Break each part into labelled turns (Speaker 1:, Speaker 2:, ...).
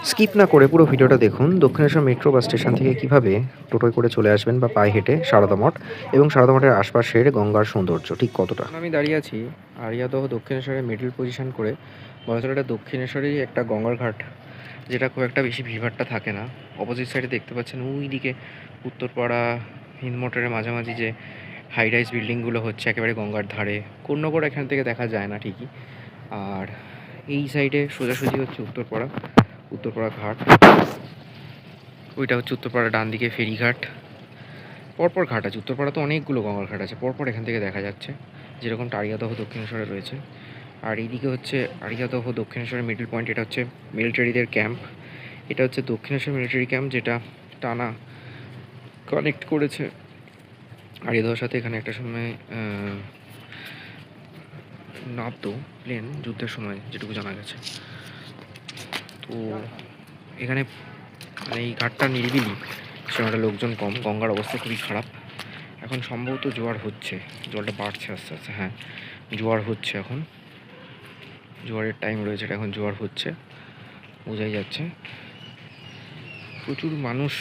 Speaker 1: Skip না করে পুরো ভিডিওটা দেখুন। দক্ষিণেশ্বর মেট্রো বাস স্টেশন থেকে কিভাবে টোটোয় করে চলে আসবেন বা পায়ে হেঁটে সারদা মঠ এবং সারদা মঠের আশপাশের গঙ্গার সৌন্দর্য ঠিক কতটা। আমি দাঁড়িয়ে আছি আড়িয়াদহ দক্ষিণেশ্বরের মিডল পজিশন করে। বলা চলে এটা দক্ষিণেশ্বরেরই একটা গঙ্গার ঘাট, যেটা খুব একটা বেশি ভিড়ভাট্টা থাকে না। অপোজিট সাইডে দেখতে পাচ্ছেন ওই দিকে উত্তরপাড়া হিন্দমোটরের মাঝামাঝি যে হাই রাইজ বিল্ডিংগুলো হচ্ছে একেবারে গঙ্গার ধারে। কোন্নগর এখান থেকে দেখা যায় না ঠিকই। আর এই সাইডে সোজাসুজি হচ্ছে উত্তরপাড়া ঘাট। ওইটা হচ্ছে উত্তরপাড়া ডান দিকে ফেরিঘাট। পরপর ঘাট আছে, উত্তরপাড়া তো অনেকগুলো গঙ্গার ঘাট আছে, পরপর এখান থেকে দেখা যাচ্ছে, যেরকম আড়িয়াদহ দক্ষিণেশ্বরে রয়েছে। আর এইদিকে হচ্ছে আড়িয়াদহ দক্ষিণেশ্বরের মিডল পয়েন্ট, এটা হচ্ছে মিলিটারিদের ক্যাম্প। এটা হচ্ছে দক্ষিণেশ্বর মিলিটারি ক্যাম্প, যেটা টানা কানেক্ট করেছে আড়িয়াদহের সাথে। এখানে একটা সময় নামতো প্লেন যুদ্ধের সময়, যেটুকু জানা গেছে। তো এখানে মানে এই ঘাটটা নিরিবিলি, সেখানটা লোকজন কম, গঙ্গার অবস্থা খুবই খারাপ। এখন সম্ভবত জোয়ার হচ্ছে, জলটা বাড়ছে আস্তে আস্তে। হ্যাঁ, জোয়ার হচ্ছে এখন, জোয়ারের টাইম রয়েছে, এটা এখন জোয়ার হচ্ছে, বোঝাই যাচ্ছে। প্রচুর মানুষ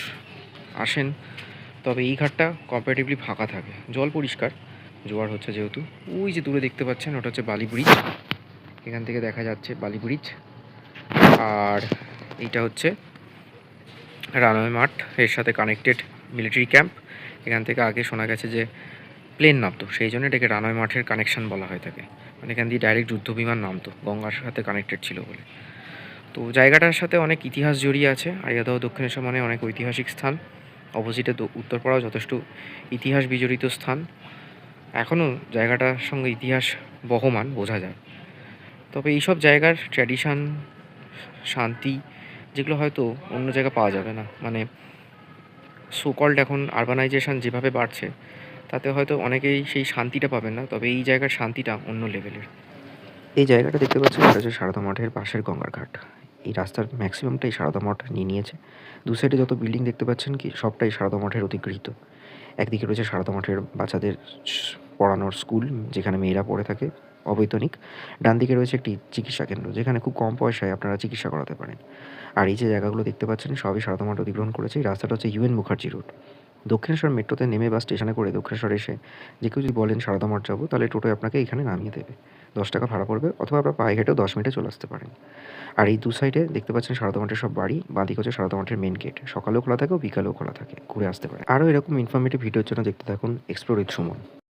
Speaker 1: আসেন, তবে এই ঘাটটা কম্পারেটিভলি ফাঁকা থাকে, জল পরিষ্কার, জোয়ার হচ্ছে যেহেতু। ওই যে দূরে দেখতে পাচ্ছেন ওটা হচ্ছে বালি ব্রিজ, এখান থেকে দেখা যাচ্ছে বালি ব্রিজ। আর এইটা হচ্ছে রানওয়ে মাঠ, এর সাথে কানেক্টেড মিলিটারি ক্যাম্প। এখান থেকে আগে শোনা গেছে যে প্লেন নামতো, সেই জন্য এটাকে রানওয়ে মাঠের কানেকশন বলা হয় থাকে। মানে এখান দিয়ে ডাইরেক্ট যুদ্ধ বিমান নামতো, গঙ্গার সাথে কানেক্টেড ছিল বলে। তো জায়গাটার সাথে অনেক ইতিহাস জড়িয়ে আছে। আড়িয়াদহ দক্ষিণেশ্বর মানে অনেক ঐতিহাসিক স্থান। অপোজিটে উত্তরপাড়াও যথেষ্ট ইতিহাস বিজড়িত স্থান। এখনও জায়গাটার সঙ্গে ইতিহাস বহমান বোঝা যায়। তবে এইসব জায়গার ট্র্যাডিশান, শান্তি, যেগুলো হয়তো অন্য জায়গায় পাওয়া যাবে না। মানে সোকল্ড এখন আরবানাইজেশন যেভাবে বাড়ছে, তাতে হয়তো অনেকেই সেই শান্তিটা পাবেন না, তবে এই জায়গার শান্তিটা অন্য লেভেলের। এই জায়গাটা দেখতে পাচ্ছেন, এটা হচ্ছে সারদা মঠের পাশের গঙ্গার ঘাট। এই রাস্তার ম্যাক্সিমামটাই সারদা মঠ নিয়ে নিয়েছে। দু সাইডে যত বিল্ডিং দেখতে পাচ্ছেন কি, সবটাই সারদা মঠের অধিগৃহীত। একদিকে রয়েছে সারদা মঠের বাচ্চাদের পড়ানোর স্কুল, যেখানে মেয়েরা পড়ে থাকে অবৈতনিক। ডান দিকে রয়েছে একটি চিকিৎসা কেন্দ্র, যেখানে খুব কম পয়সায় আপনারা চিকিৎসা করাতে পারেন। আর এই যে জায়গাগুলো দেখতে পাচ্ছেন, সবই সারদা মঠ অধিগ্রহণ করেছে। এই রাস্তাটা হচ্ছে ইউএন মুখার্জি রোড। দক্ষিণেশ্বর মেট্রোতে নেমে বা স্টেশনে করে দক্ষিণেশ্বর এসে যে কেউ যদি বলেন সারদা মঠ যাবো, তাহলে টোটোয় আপনাকে এখানে নামিয়ে দেবে। 10 টাকা ভাড়া পড়বে, অথবা আপনার পায়ে হেঁটেও 10 মিনিটে চলে আসতে পারেন। আর এই দু সাইডে দেখতে পাচ্ছেন সারদা মঠের সব বাড়ি। বাঁদিকে হচ্ছে সারদা মঠের মেন গেট, সকালেও খোলা থাকে ও বিকালেও খোলা থাকে, ঘুরে আসতে পারে। আরও এরকম ইনফরমেটিভ ভিডিওর জন্য দেখতে থাকুন এক্সপ্লোর উইথ সুমন।